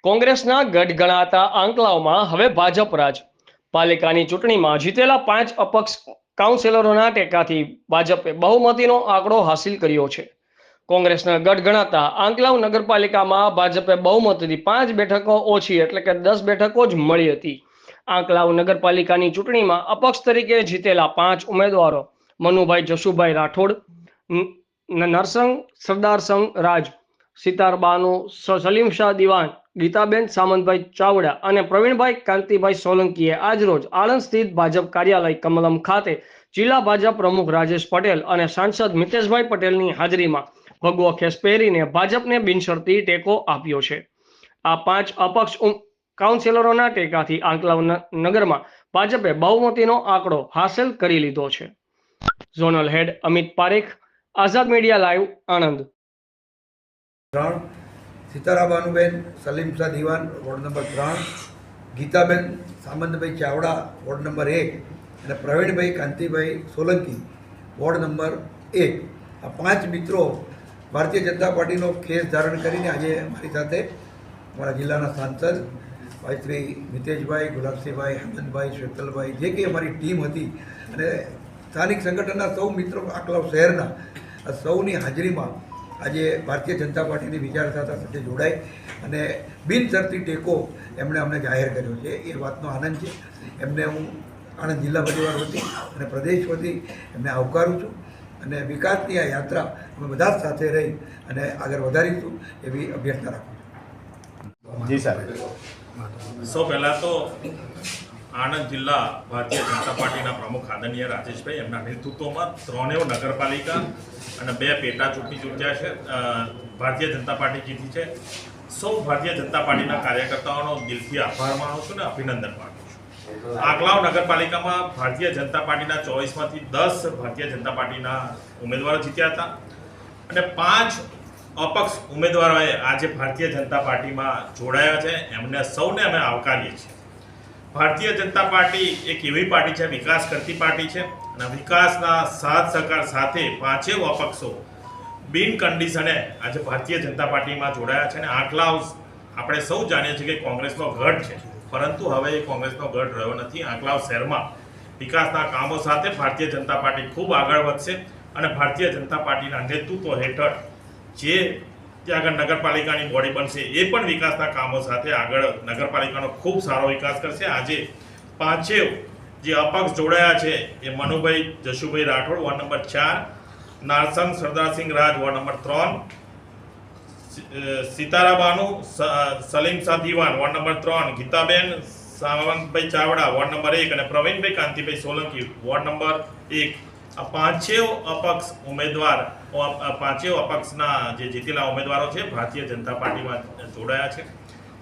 કોંગ્રેસના ગઢ ગણાતા આંકલાવમાં હવે ભાજપ રાજ. પાલિકાની ચૂંટણીમાં જીતેલા 5 અપક્ષ કાઉન્સિલરોના ટેકાથી ભાજપે બહુમતીનો આંકડો હાંસિલ કર્યો છે. કોંગ્રેસના ગઢ ગણાતા આંકલાવ નગરપાલિકામાં ભાજપે બહુમતીથી 5 બેઠકો ઓછી એટલે કે 10 બેઠકો જ મળી હતી. આંકલાવ નગરપાલિકાની ચૂંટણીમાં અપક્ષ તરીકે જીતેલા 5 ઉમેદવારો મનુભાઈ જશુભાઈ રાઠોડ, નરસંગ સરદારસંગ રાજ, સિતારબાનુ સલીમ શાહ દિવાન, ગીતાબેન સામંતભાઈ ચાવડા અને પ્રવીણભાઈ કાંતિભાઈ સોલંકીએ આજરોજ આણંદ સ્થિત ભાજપ કાર્યાલય કમલમ ખાતે જિલ્લા ભાજપ પ્રમુખ રાજેશ પટેલ અને સાંસદ મિતેશભાઈ પટેલની હાજરીમાં ભગવો ખેસ પહેરીને ભાજપને બિનશરતી ટેકો આપ્યો છે. આ 5 અપક્ષ કાઉન્સિલરોના ટેકાથી આંકલાવ નગરમાં ભાજપે બહુમતીનો આંકડો હાંસલ કરી લીધો છે. Zonal head Amit Parekh, Azad media live, Anand. 3 Sitarabanuben Salim Shah Diwan ward number 3, Gitaben Samantbhai Chavda ward number 1 અને પ્રવીણભાઈ કાંતિભાઈ સોલંકી વોર્ડ નંબર 1. આ 5 મિત્રો ભારતીય જનતા પાર્ટીનો ખેસ ધારણ કરીને આજે મારી સાથે અમારા જિલ્લાના સાંસદ ભાઈ શ્રી મિતેશભાઈ, ગુલાબસિંહભાઈ, હેમંતભાઈ, શ્વેતલભાઈ, જે કંઈ અમારી ટીમ હતી અને સ્થાનિક સંગઠનના સૌ મિત્રો આંકલાવ શહેરના આ સૌની હાજરીમાં આજે ભારતીય જનતા પાર્ટીની વિચારધારા સાથે જોડાઈ અને બિનશરતી ટેકો એમણે અમને જાહેર કર્યો છે. એ વાતનો આનંદ છે. એમને હું આણંદ જિલ્લા પરિવાર વતી અને પ્રદેશ વતી એમને આવકારું છું અને વિકાસની આ યાત્રા અમે બધા જ સાથે રહી અને આગળ વધારીશું એવી અભ્યર્થના રાખું છું. જી સાહેબ. સૌ પહેલાં તો આણંદ જિલ્લા ભારતીય જનતા પાર્ટીના પ્રમુખ આદરણીય રાજેશભાઈ એમના નેતૃત્વમાં 3 નગરપાલિકા અને 2 પેટા ચૂંટણી ચૂંટ્યા છે. ભારતીય જનતા પાર્ટી જીતી છે. સૌ ભારતીય જનતા પાર્ટીના કાર્યકર્તાઓનો દિલથી આભાર માનું છું અને અભિનંદન પાઠવું છું. આંકલાવ નગરપાલિકામાં ભારતીય જનતા પાર્ટીના 24માંથી 10 ભારતીય જનતા પાર્ટીના ઉમેદવારો જીત્યા હતા અને 5 અપક્ષ ઉમેદવારોએ આજે ભારતીય જનતા પાર્ટીમાં જોડાયા છે. એમને સૌને અમે આવકારીએ છીએ. ભારતીય જનતા પાર્ટી એક એવી પાર્ટી છે, વિકાસ કરતી પાર્ટી છે અને વિકાસના સાથ સહકાર સાથે 5 અપક્ષો બિન કન્ડિશને આજે ભારતીય જનતા પાર્ટીમાં જોડાયા છે અને આંકલાવ આપણે સૌ જાણીએ છીએ કે કોંગ્રેસનો ગઢ છે, પરંતુ હવે એ કોંગ્રેસનો ગઢ રહ્યો નથી. આંકલાવ શહેરમાં વિકાસના કામો સાથે ભારતીય જનતા પાર્ટી ખૂબ આગળ વધશે અને ભારતીય જનતા પાર્ટીના નેતૃત્વ હેઠળ જે ત્યાં આગળ નગરપાલિકાની બોડી બનશે એ પણ વિકાસના કામો સાથે આગળ નગરપાલિકાનો ખૂબ સારો વિકાસ કરશે. આજે 5 જે અપક્ષ જોડાયા છે એ Manubhai Jashubhai Rathod ward number 4, Narsang Sardarsinh Raj ward number 3, Sitarabanu Salim Shah Diwan ward number 3, Gitaben Samantbhai Chavda ward number 1 અને પ્રવીણભાઈ કાંતિભાઈ સોલંકી વોર્ડ નંબર 1. આ 5 અપક્ષ ઉમેદવાર 5 અપક્ષના જે જીતેલા ઉમેદવારો છે ભારતીય જનતા પાર્ટીમાં જોડાયા છે.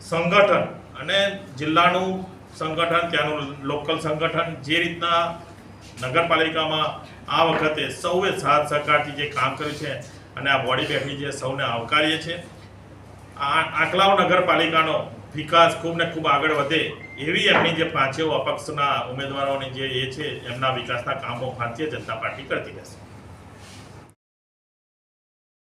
સંગઠન અને જિલ્લાનું સંગઠન, ત્યાંનું લોકલ સંગઠન જે રીતના નગરપાલિકામાં આ વખતે સૌએ સાથ સહકારથી જે કામ કર્યું છે અને આ બોડી બેઠી છે સૌને આવકારીએ છીએ. આંકલાવ નગરપાલિકાનો વિકાસ ખૂબ ને ખૂબ આગળ વધે એવી એમની જે 5 અપક્ષના ઉમેદવારોની જે એ છે એમના વિકાસના કામો ભારતીય જનતા પાર્ટી કરતી રહેશે.